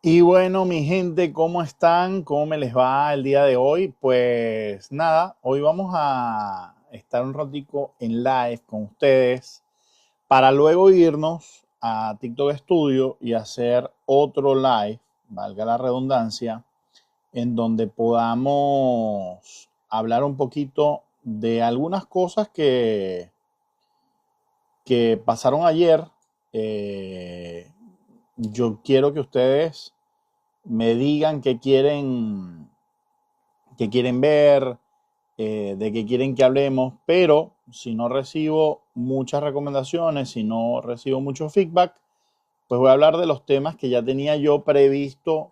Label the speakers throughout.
Speaker 1: Y bueno, mi gente, ¿cómo están? ¿Cómo me les va el día de hoy? Pues nada, hoy vamos a estar un ratico en live con ustedes para luego irnos a TikTok Studio y hacer otro live, valga la redundancia, en donde podamos hablar un poquito de algunas cosas que pasaron ayer. Eh, yo quiero que ustedes me digan qué quieren ver, de qué quieren que hablemos, pero si no recibo muchas recomendaciones, si no recibo mucho feedback, pues voy a hablar de los temas que ya tenía yo previsto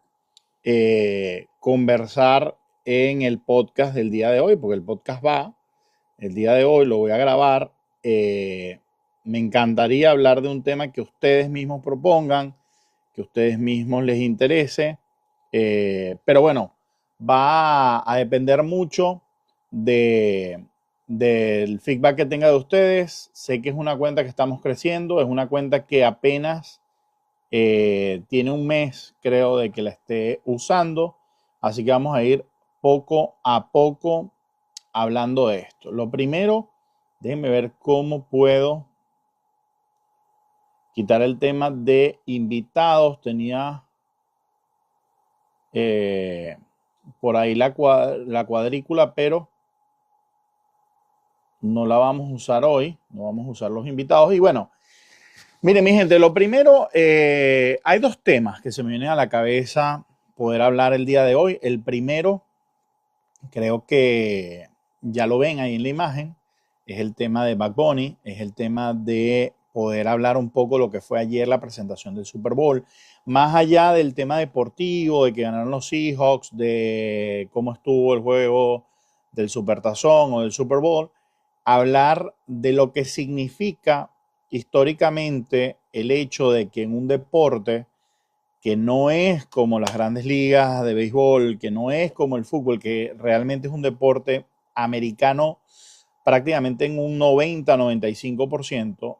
Speaker 1: conversar en el podcast del día de hoy, porque el podcast va, el día de hoy lo voy a grabar. Me encantaría hablar de un tema que ustedes mismos propongan, que a ustedes mismos les interese. Pero bueno, va a depender mucho de, del feedback que tenga de ustedes. Sé que es una cuenta que estamos creciendo, es una cuenta que apenas tiene un mes, creo, de que la esté usando. Así que vamos a ir poco a poco hablando de esto. Lo primero, déjenme ver cómo puedo quitar el tema de invitados. Tenía eh, por ahí la cuadrícula, pero no la vamos a usar hoy, no vamos a usar los invitados. Y bueno, miren mi gente, lo primero, hay dos temas que se me vienen a la cabeza poder hablar el día de hoy. El primero, creo que ya lo ven ahí en la imagen, es el tema de Bad Bunny, es el tema de poder hablar un poco lo que fue ayer la presentación del Super Bowl, más allá del tema deportivo, de que ganaron los Seahawks, de cómo estuvo el juego del Supertazón o del Super Bowl, hablar de lo que significa históricamente el hecho de que en un deporte que no es como las grandes ligas de béisbol, que no es como el fútbol, que realmente es un deporte americano prácticamente en un 90-95%,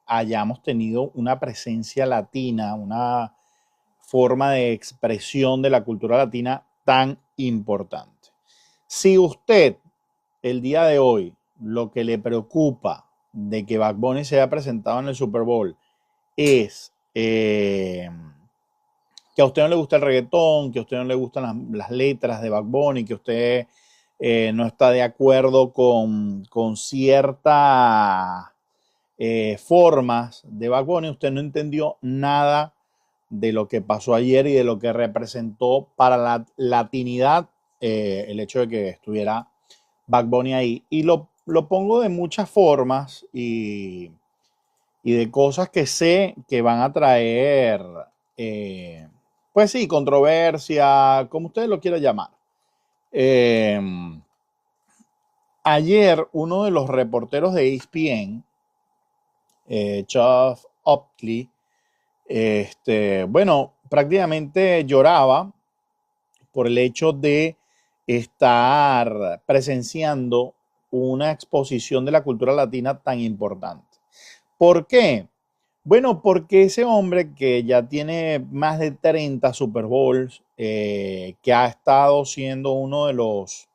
Speaker 1: hayamos tenido una presencia latina, una forma de expresión de la cultura latina tan importante. Si usted el día de hoy lo que le preocupa de que Bad Bunny se haya presentado en el Super Bowl es que a usted no le gusta el reggaetón, que a usted no le gustan las letras de Bad Bunny, que usted no está de acuerdo con ciertas formas de Bad Bunny, usted no entendió nada de lo que pasó ayer y de lo que representó para la latinidad el hecho de que estuviera Bad Bunny ahí. Y lo pongo de muchas formas y de cosas que sé que van a traer, eh, pues sí, controversia, como ustedes lo quieran llamar. Eh, Ayer uno de los reporteros de ESPN, Chuck Oakley, bueno, prácticamente lloraba por el hecho de estar presenciando una exposición de la cultura latina tan importante. ¿Por qué? Bueno, porque ese hombre que ya tiene más de 30 Super Bowls, que ha estado siendo uno de los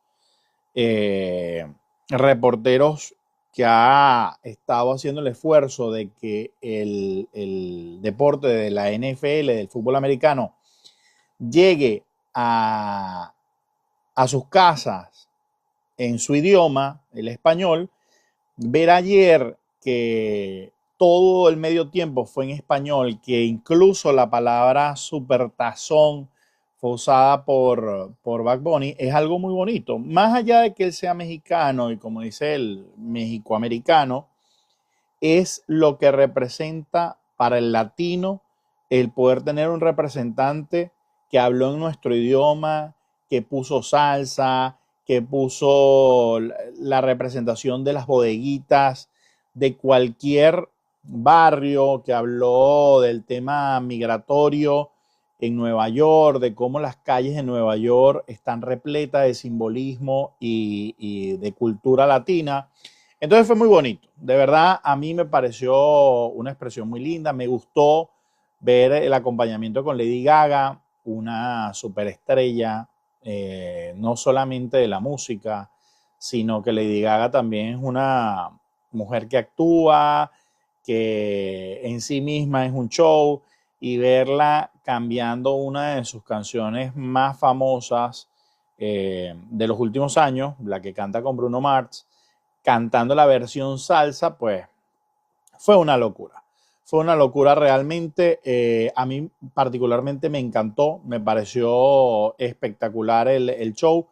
Speaker 1: eh, reporteros que ha estado haciendo el esfuerzo de que el deporte de la NFL, del fútbol americano, llegue a sus casas en su idioma, el español, ver ayer que todo el medio tiempo fue en español, que incluso la palabra supertazón fue usada por Bad Bunny, es algo muy bonito. Más allá de que él sea mexicano y como dice el mexicoamericano, es lo que representa para el latino el poder tener un representante que habló en nuestro idioma, que puso salsa, que puso la representación de las bodeguitas de cualquier barrio, que habló del tema migratorio en Nueva York, de cómo las calles de Nueva York están repletas de simbolismo y de cultura latina. Entonces fue muy bonito. De verdad, a mí me pareció una expresión muy linda. Me gustó ver el acompañamiento con Lady Gaga, una superestrella, no solamente de la música, sino que Lady Gaga también es una mujer que actúa, que en sí misma es un show, y verla cambiando una de sus canciones más famosas de los últimos años, la que canta con Bruno Mars, cantando la versión salsa, pues fue una locura. Fue una locura realmente. A mí particularmente me encantó, me pareció espectacular el show.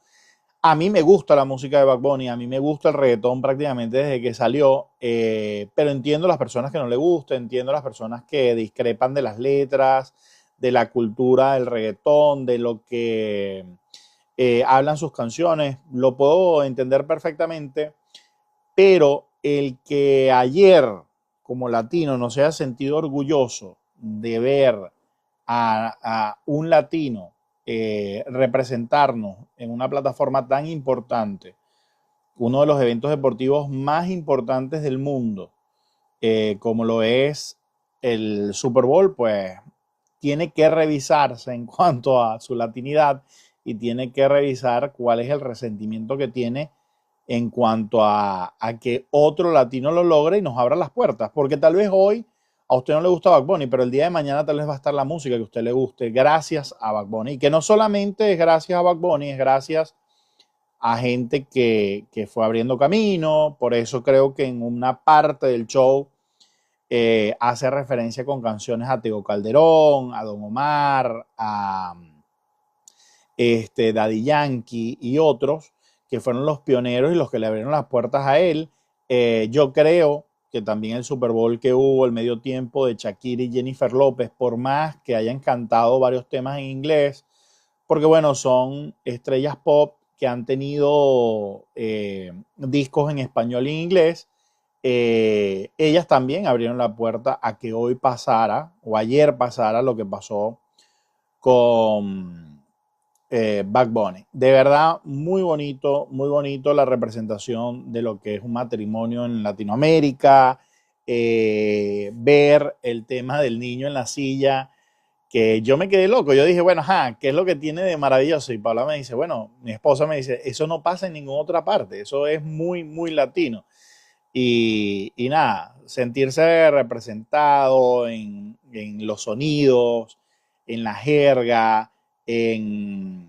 Speaker 1: A mí me gusta la música de Bad Bunny, a mí me gusta el reggaetón prácticamente desde que salió, pero entiendo las personas que no le gusta, entiendo las personas que discrepan de las letras, de la cultura del reggaetón, de lo que hablan sus canciones, lo puedo entender perfectamente, pero el que ayer como latino no se haya sentido orgulloso de ver a un latino representarnos en una plataforma tan importante, uno de los eventos deportivos más importantes del mundo, como lo es el Super Bowl, pues tiene que revisarse en cuanto a su latinidad y tiene que revisar cuál es el resentimiento que tiene en cuanto a que otro latino lo logre y nos abra las puertas. Porque tal vez hoy a usted no le gusta Bad Bunny, pero el día de mañana tal vez va a estar la música que a usted le guste gracias a Bad Bunny. Y que no solamente es gracias a Bad Bunny, es gracias a gente que fue abriendo camino. Por eso creo que en una parte del show hace referencia con canciones a Tego Calderón, a Don Omar, a Daddy Yankee y otros que fueron los pioneros y los que le abrieron las puertas a él. Yo creo que también el Super Bowl que hubo, el medio tiempo de Shakira y Jennifer López, por más que hayan cantado varios temas en inglés, porque bueno, son estrellas pop que han tenido discos en español y en inglés, ellas también abrieron la puerta a que hoy pasara, o ayer pasara, lo que pasó con Bad Bunny. De verdad, muy bonito la representación de lo que es un matrimonio en Latinoamérica, ver el tema del niño en la silla, que yo me quedé loco. Yo dije, bueno, ajá, ¿qué es lo que tiene de maravilloso? Y Paula me dice, bueno, mi esposa me dice, eso no pasa en ninguna otra parte, eso es muy, muy latino. Y nada, sentirse representado en los sonidos, en la jerga, en,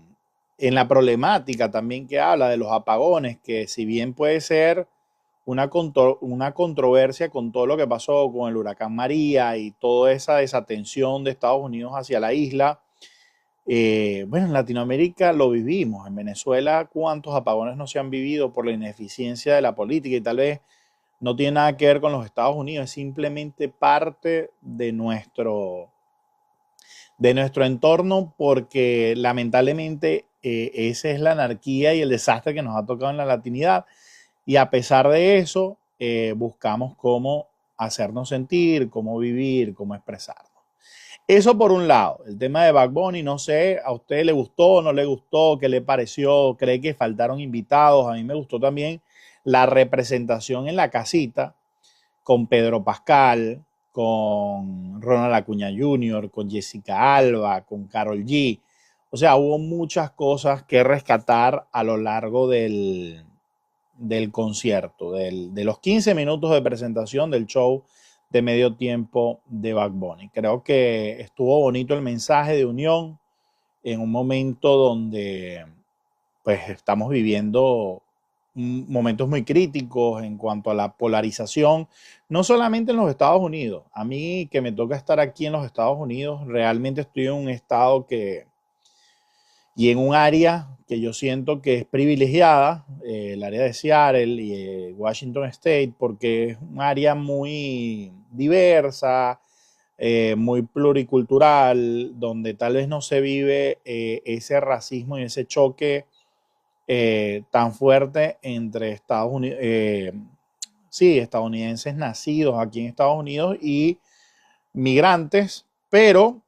Speaker 1: en la problemática también que habla de los apagones, que si bien puede ser una controversia con todo lo que pasó con el huracán María y toda esa desatención de Estados Unidos hacia la isla, bueno, en Latinoamérica lo vivimos. En Venezuela, ¿cuántos apagones no se han vivido por la ineficiencia de la política? Y tal vez no tiene nada que ver con los Estados Unidos, es simplemente parte de nuestro entorno, porque lamentablemente esa es la anarquía y el desastre que nos ha tocado en la latinidad. Y a pesar de eso, buscamos cómo hacernos sentir, cómo vivir, cómo expresarnos. Eso por un lado, el tema de Bad Bunny, no sé, ¿a usted le gustó, no le gustó? ¿Qué le pareció? ¿Cree que faltaron invitados? A mí me gustó también la representación en la casita con Pedro Pascal, con Ronald Acuña Jr., con Jessica Alba, con Karol G. O sea, hubo muchas cosas que rescatar a lo largo del concierto, de los 15 minutos de presentación del show de medio tiempo de Bad Bunny. Creo que estuvo bonito el mensaje de unión en un momento donde pues estamos viviendo momentos muy críticos en cuanto a la polarización, no solamente en los Estados Unidos. A mí que me toca estar aquí en los Estados Unidos, realmente estoy en un estado y en un área que yo siento que es privilegiada, el área de Seattle y Washington State, porque es un área muy diversa, muy pluricultural, donde tal vez no se vive ese racismo y ese choque tan fuerte entre Estados Unidos, sí, estadounidenses nacidos aquí en Estados Unidos y migrantes, pero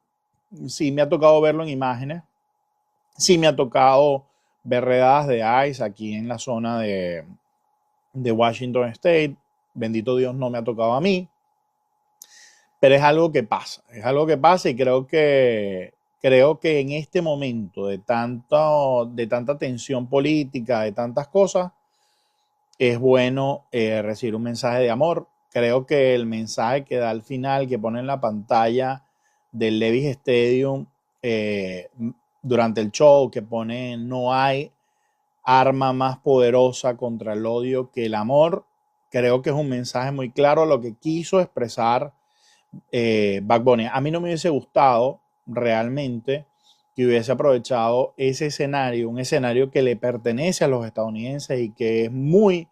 Speaker 1: sí me ha tocado verlo en imágenes, sí me ha tocado ver redadas de ICE aquí en la zona de Washington State. Bendito Dios, no me ha tocado a mí. pero es algo que pasa y creo que en este momento de tanta tensión política, de tantas cosas, es bueno recibir un mensaje de amor. Creo que el mensaje que da al final, que pone en la pantalla del Levi's Stadium eh, durante el show, que pone no hay arma más poderosa contra el odio que el amor, creo que es un mensaje muy claro a lo que quiso expresar Bad Bunny. A mí no me hubiese gustado realmente que hubiese aprovechado ese escenario, un escenario que le pertenece a los estadounidenses y que es muy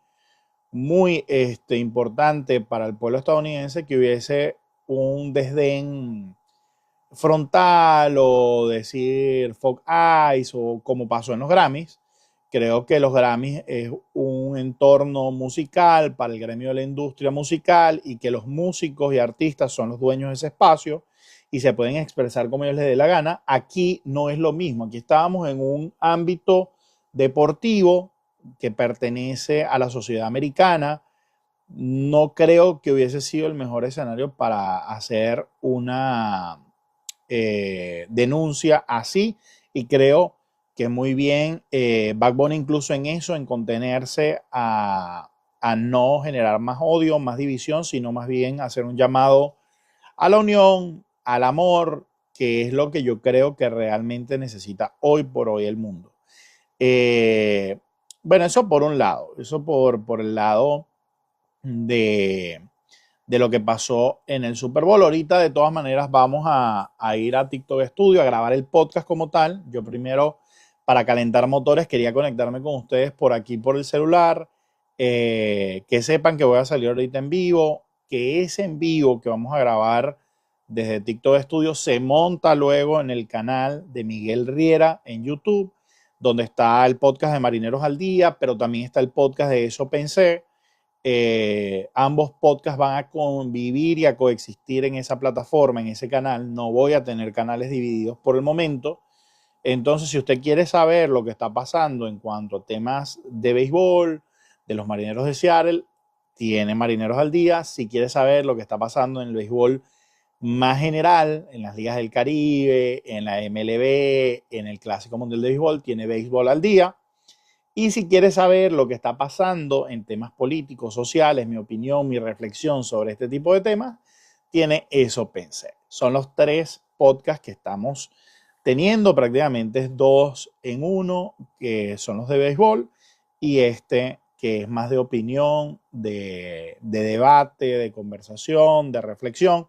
Speaker 1: importante para el pueblo estadounidense, que hubiese un desdén frontal o decir fuck eyes o como pasó en los Grammys. Creo que los Grammys es un entorno musical para el gremio de la industria musical y que los músicos y artistas son los dueños de ese espacio y se pueden expresar como ellos les dé la gana. Aquí no es lo mismo. Aquí estábamos en un ámbito deportivo que pertenece a la sociedad americana. No creo que hubiese sido el mejor escenario para hacer una denuncia así y creo que muy bien Bad Bunny incluso en eso, en contenerse a no generar más odio, más división, sino más bien hacer un llamado a la unión, al amor, que es lo que yo creo que realmente necesita hoy por hoy el mundo. Eh, bueno, eso por un lado, eso por el lado de, de lo que pasó en el Super Bowl. Ahorita, de todas maneras, vamos a ir a TikTok Studio a grabar el podcast como tal. Yo primero, para calentar motores, quería conectarme con ustedes por aquí, por el celular. Que sepan que voy a salir ahorita en vivo, que ese en vivo que vamos a grabar desde TikTok Studio se monta luego en el canal de Miguel Riera en YouTube, donde está el podcast de Marineros al Día, pero también está el podcast de Eso Pensé. Ambos podcasts van a convivir y a coexistir en esa plataforma, en ese canal. No voy a tener canales divididos por el momento. Entonces, si usted quiere saber lo que está pasando en cuanto a temas de béisbol, de los Marineros de Seattle, tiene Marineros al Día. Si quiere saber lo que está pasando en el béisbol más general, en las ligas del Caribe, en la MLB, en el Clásico Mundial de Béisbol, tiene Béisbol al Día. Y si quieres saber lo que está pasando en temas políticos, sociales, mi opinión, mi reflexión sobre este tipo de temas, tiene Eso Pensé. Son los 3 podcasts que estamos teniendo, prácticamente dos en uno, que son los de béisbol, y este que es más de opinión, de debate, de conversación, de reflexión,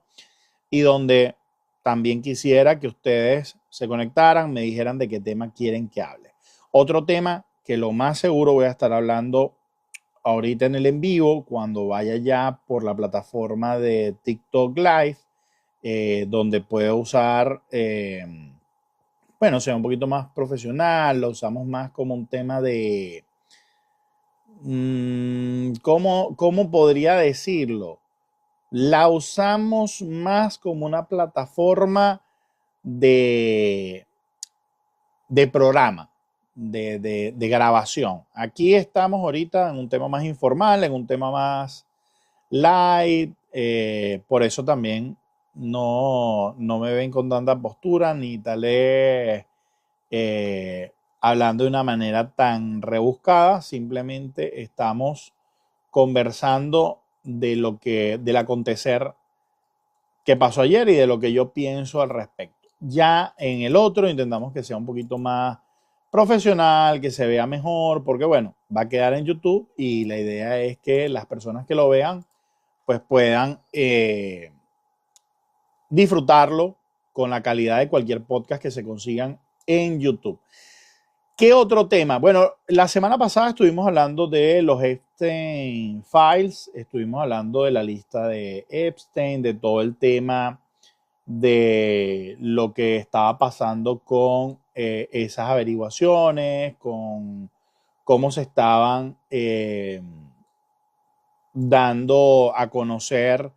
Speaker 1: y donde también quisiera que ustedes se conectaran, me dijeran de qué tema quieren que hable. Otro tema que lo más seguro voy a estar hablando ahorita en el en vivo, cuando vaya ya por la plataforma de TikTok Live, donde puedo usar, bueno, sea un poquito más profesional, lo usamos más como un tema de, ¿cómo podría decirlo? La usamos más como una plataforma de, de programa, de grabación. Aquí estamos ahorita en un tema más informal, en un tema más light, por eso también no me ven con tanta postura ni tal vez hablando de una manera tan rebuscada, simplemente estamos conversando del acontecer que pasó ayer y de lo que yo pienso al respecto. Ya en el otro intentamos que sea un poquito más profesional, que se vea mejor, porque bueno, va a quedar en YouTube y la idea es que las personas que lo vean pues puedan disfrutarlo con la calidad de cualquier podcast que se consigan en YouTube. ¿Qué otro tema? Bueno, la semana pasada estuvimos hablando de los Epstein Files, estuvimos hablando de la lista de Epstein, de todo el tema de lo que estaba pasando con esas averiguaciones, con cómo se estaban dando a conocer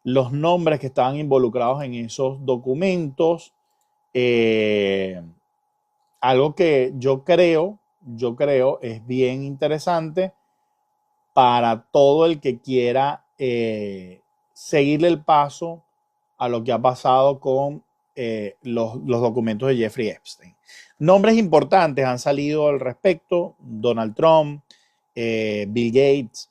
Speaker 1: los nombres que estaban involucrados en esos documentos. Eh, Algo que yo creo es bien interesante para todo el que quiera seguirle el paso a lo que ha pasado con los documentos de Jeffrey Epstein. Nombres importantes han salido al respecto: Donald Trump, Bill Gates,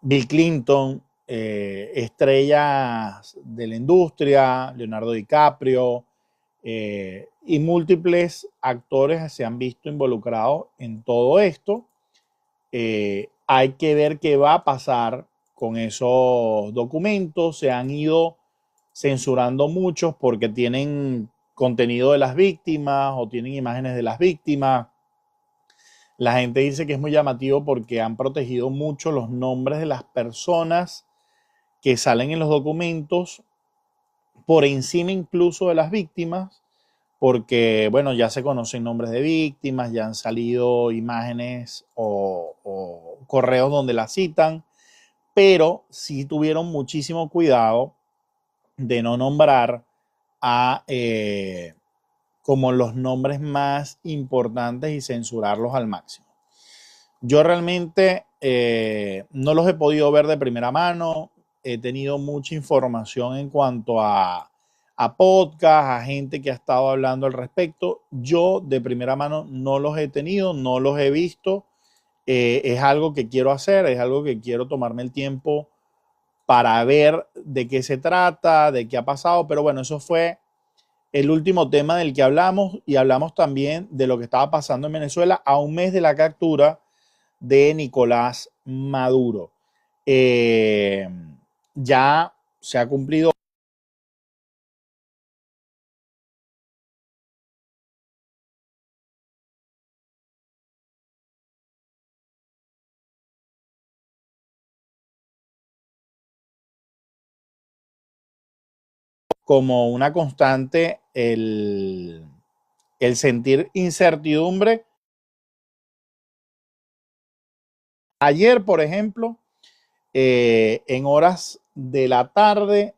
Speaker 1: Bill Clinton, estrellas de la industria, Leonardo DiCaprio, y múltiples actores se han visto involucrados en todo esto. Hay que ver qué va a pasar con esos documentos. Se han ido censurando muchos porque tienen contenido de las víctimas o tienen imágenes de las víctimas. La gente dice que es muy llamativo porque han protegido mucho los nombres de las personas que salen en los documentos por encima incluso de las víctimas, porque, bueno, ya se conocen nombres de víctimas, ya han salido imágenes o correos donde las citan, pero sí tuvieron muchísimo cuidado de no nombrar a como los nombres más importantes y censurarlos al máximo. Yo realmente no los he podido ver de primera mano. He tenido mucha información en cuanto a podcast, a gente que ha estado hablando al respecto. Yo de primera mano no los he tenido, no los he visto. Es algo que quiero hacer, es algo que quiero tomarme el tiempo para ver de qué se trata, de qué ha pasado. Pero bueno, eso fue el último tema del que hablamos, y hablamos también de lo que estaba pasando en Venezuela a un mes de la captura de Nicolás Maduro. Ya se ha cumplido como una constante el sentir incertidumbre. Ayer, por ejemplo, en horas de la tarde,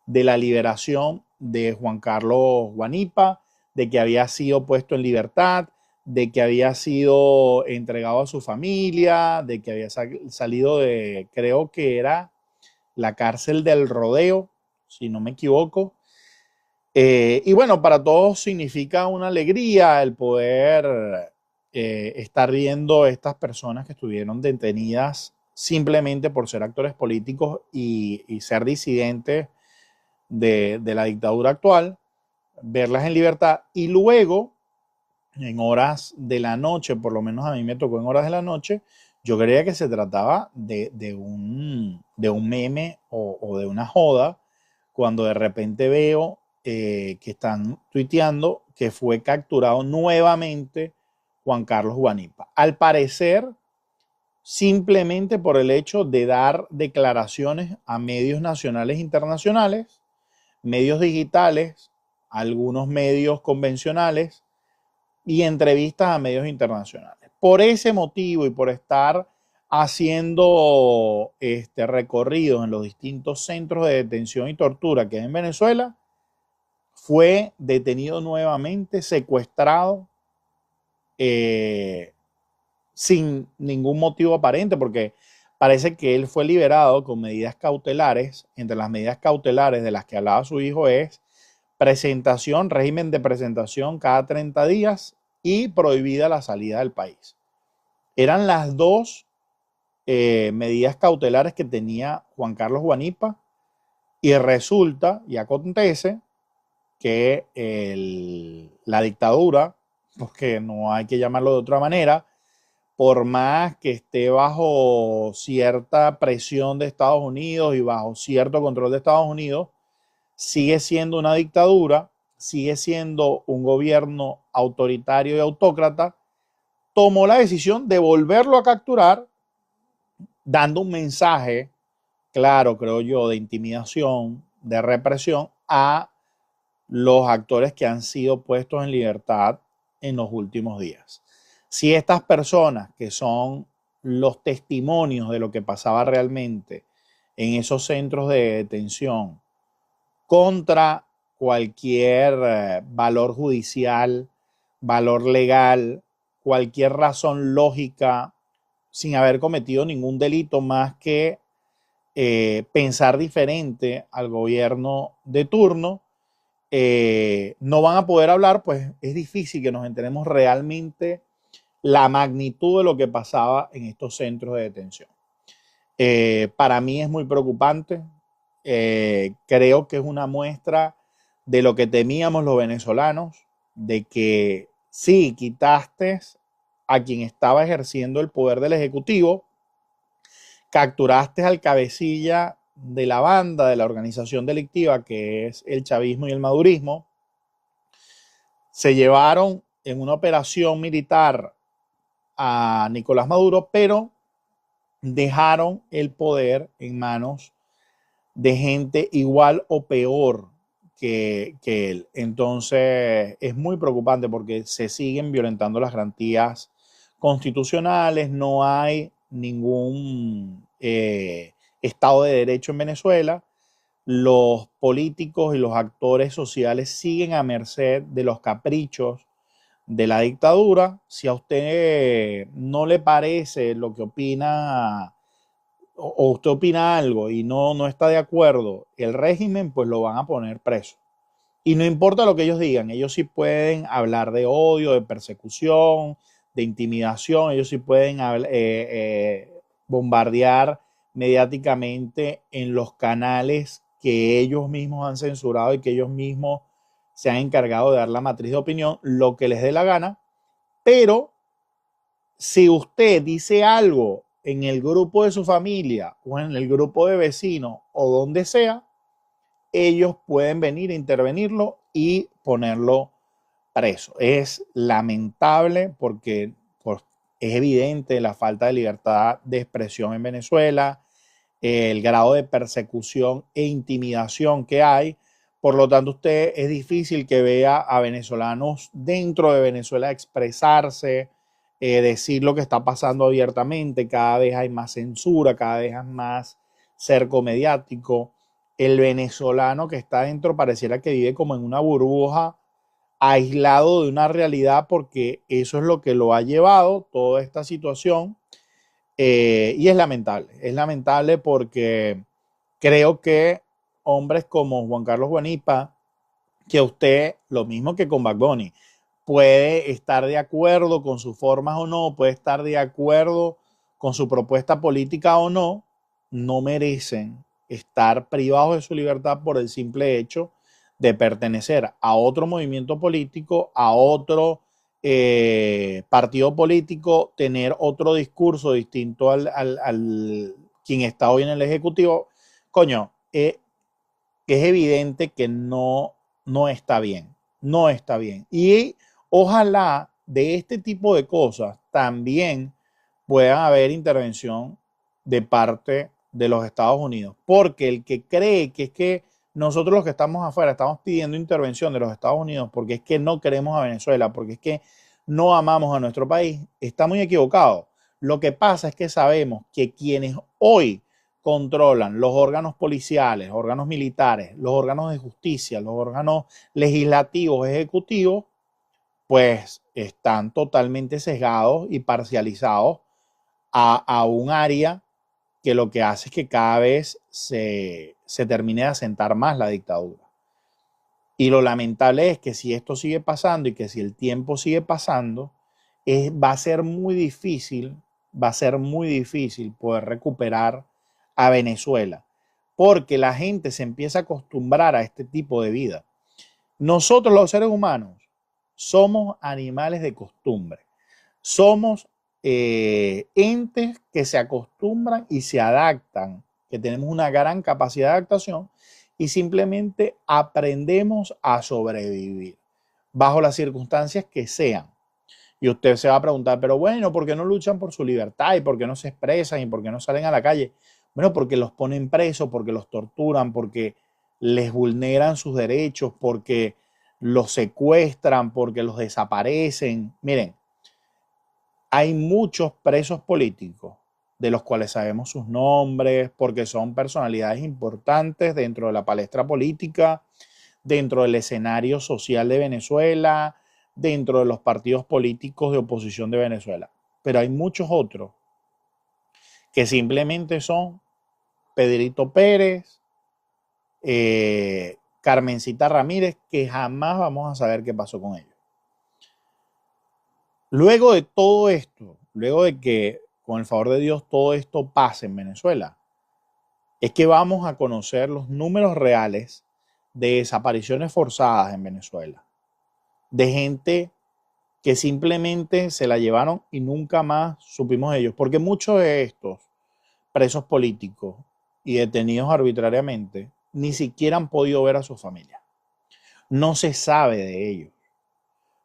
Speaker 1: de la liberación de Juan Carlos Guanipa, de que había sido puesto en libertad, de que había sido entregado a su familia, de que había salido de, creo que era la cárcel del Rodeo, si no me equivoco. Y bueno, para todos significa una alegría el poder estar viendo estas personas que estuvieron detenidas simplemente por ser actores políticos y ser disidentes de la dictadura actual, verlas en libertad. Y luego, en horas de la noche, por lo menos a mí me tocó en horas de la noche, yo creía que se trataba de un meme o de una joda, cuando de repente veo que están tuiteando que fue capturado nuevamente Juan Carlos Guanipa. Al parecer, simplemente por el hecho de dar declaraciones a medios nacionales e internacionales, medios digitales, algunos medios convencionales y entrevistas a medios internacionales. Por ese motivo y por estar haciendo recorridos en los distintos centros de detención y tortura que hay en Venezuela, fue detenido nuevamente, secuestrado, sin ningún motivo aparente, porque parece que él fue liberado con medidas cautelares. Entre las medidas cautelares de las que hablaba su hijo es presentación, régimen de presentación cada 30 días y prohibida la salida del país. Eran las dos medidas cautelares que tenía Juan Carlos Guanipa, y resulta y acontece que la dictadura, porque no hay que llamarlo de otra manera, por más que esté bajo cierta presión de Estados Unidos y bajo cierto control de Estados Unidos, sigue siendo una dictadura, sigue siendo un gobierno autoritario y autócrata. Tomó la decisión de volverlo a capturar, dando un mensaje claro, creo yo, de intimidación, de represión a los actores que han sido puestos en libertad en los últimos días. Si estas personas, que son los testimonios de lo que pasaba realmente en esos centros de detención, contra cualquier valor judicial, valor legal, cualquier razón lógica, sin haber cometido ningún delito más que pensar diferente al gobierno de turno, no van a poder hablar, pues es difícil que nos enteremos realmente la magnitud de lo que pasaba en estos centros de detención. Para mí es muy preocupante. Creo que es una muestra de lo que temíamos los venezolanos, de que sí, quitaste a quien estaba ejerciendo el poder del Ejecutivo, capturaste al cabecilla de la banda, de la organización delictiva que es el chavismo y el madurismo, se llevaron en una operación militar a Nicolás Maduro, pero dejaron el poder en manos de gente igual o peor que él. Entonces es muy preocupante porque se siguen violentando las garantías constitucionales, no hay ningún Estado de Derecho en Venezuela, los políticos y los actores sociales siguen a merced de los caprichos de la dictadura. Si a usted no le parece lo que opina o usted opina algo y no está de acuerdo el régimen, pues lo van a poner preso. Y no importa lo que ellos digan, ellos sí pueden hablar de odio, de persecución, de intimidación, ellos sí pueden bombardear mediáticamente en los canales que ellos mismos han censurado y que ellos mismos se han encargado de dar la matriz de opinión, lo que les dé la gana. Pero si usted dice algo en el grupo de su familia o en el grupo de vecinos o donde sea, ellos pueden venir a intervenirlo y ponerlo preso. Es lamentable porque es evidente la falta de libertad de expresión en Venezuela, el grado de persecución e intimidación que hay. Por lo tanto, usted es difícil que vea a venezolanos dentro de Venezuela expresarse, decir lo que está pasando abiertamente. Cada vez hay más censura, cada vez hay más cerco mediático. El venezolano que está dentro pareciera que vive como en una burbuja, aislado de una realidad, porque eso es lo que lo ha llevado toda esta situación. Y es lamentable porque creo que hombres como Juan Carlos Guanipa, que usted, lo mismo que con Bad Bunny, puede estar de acuerdo con sus formas o no, puede estar de acuerdo con su propuesta política o no, no merecen estar privados de su libertad por el simple hecho de pertenecer a otro movimiento político, a otro partido político, tener otro discurso distinto al quien está hoy en el Ejecutivo. Coño, es evidente que no está bien, no está bien. Y ojalá de este tipo de cosas también pueda haber intervención de parte de los Estados Unidos, porque el que cree que es que nosotros los que estamos afuera estamos pidiendo intervención de los Estados Unidos porque es que no queremos a Venezuela, porque es que no amamos a nuestro país, está muy equivocado. Lo que pasa es que sabemos que quienes hoy controlan los órganos policiales, órganos militares, los órganos de justicia, los órganos legislativos, ejecutivos, pues están totalmente sesgados y parcializados a un área que lo que hace es que cada vez se termine de asentar más la dictadura. Y lo lamentable es que si esto sigue pasando y que si el tiempo sigue pasando, va a ser muy difícil, poder recuperar a Venezuela, porque la gente se empieza a acostumbrar a este tipo de vida. Nosotros los seres humanos somos animales de costumbre, somos entes que se acostumbran y se adaptan, que tenemos una gran capacidad de adaptación y simplemente aprendemos a sobrevivir bajo las circunstancias que sean. Y usted se va a preguntar, pero bueno, ¿por qué no luchan por su libertad y por qué no se expresan y por qué no salen a la calle? Bueno, porque los ponen presos, porque los torturan, porque les vulneran sus derechos, porque los secuestran, porque los desaparecen. Miren, hay muchos presos políticos de los cuales sabemos sus nombres, porque son personalidades importantes dentro de la palestra política, dentro del escenario social de Venezuela, dentro de los partidos políticos de oposición de Venezuela. Pero hay muchos otros que simplemente son Pedrito Pérez, Carmencita Ramírez, que jamás vamos a saber qué pasó con ellos. Luego de todo esto, luego de que con el favor de Dios todo esto pase en Venezuela, es que vamos a conocer los números reales de desapariciones forzadas en Venezuela, de gente que simplemente se la llevaron y nunca más supimos de ellos, porque muchos de estos presos políticos y detenidos arbitrariamente ni siquiera han podido ver a su familia. No se sabe de ellos.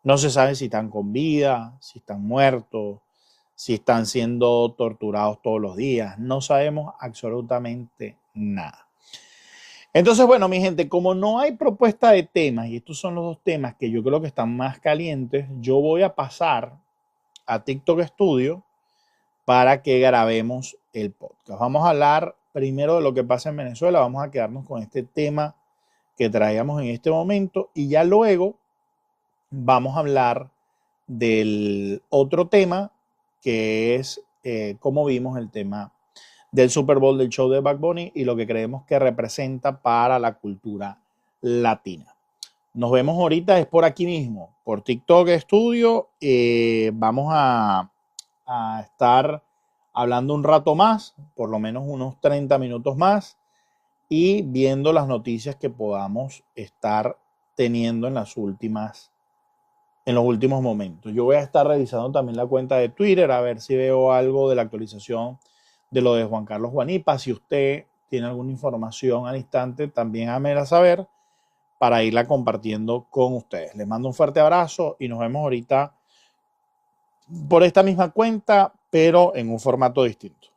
Speaker 1: No se sabe si están con vida, si están muertos, si están siendo torturados todos los días. No sabemos absolutamente nada. Entonces, bueno, mi gente, como no hay propuesta de temas, y estos son los dos temas que yo creo que están más calientes, yo voy a pasar a TikTok Studio para que grabemos el podcast. Vamos a hablar primero de lo que pasa en Venezuela, vamos a quedarnos con este tema que traíamos en este momento y ya luego vamos a hablar del otro tema que es cómo vimos el tema del Super Bowl, del show de Bad Bunny y lo que creemos que representa para la cultura latina. Nos vemos ahorita, es por aquí mismo, por TikTok Studio. Vamos a estar hablando un rato más, por lo menos unos 30 minutos más, y viendo las noticias que podamos estar teniendo en los últimos momentos. Yo voy a estar revisando también la cuenta de Twitter a ver si veo algo de la actualización de lo de Juan Carlos Guanipa. Si usted tiene alguna información al instante, también hámela saber para irla compartiendo con ustedes. Les mando un fuerte abrazo y nos vemos ahorita por esta misma cuenta, pero en un formato distinto.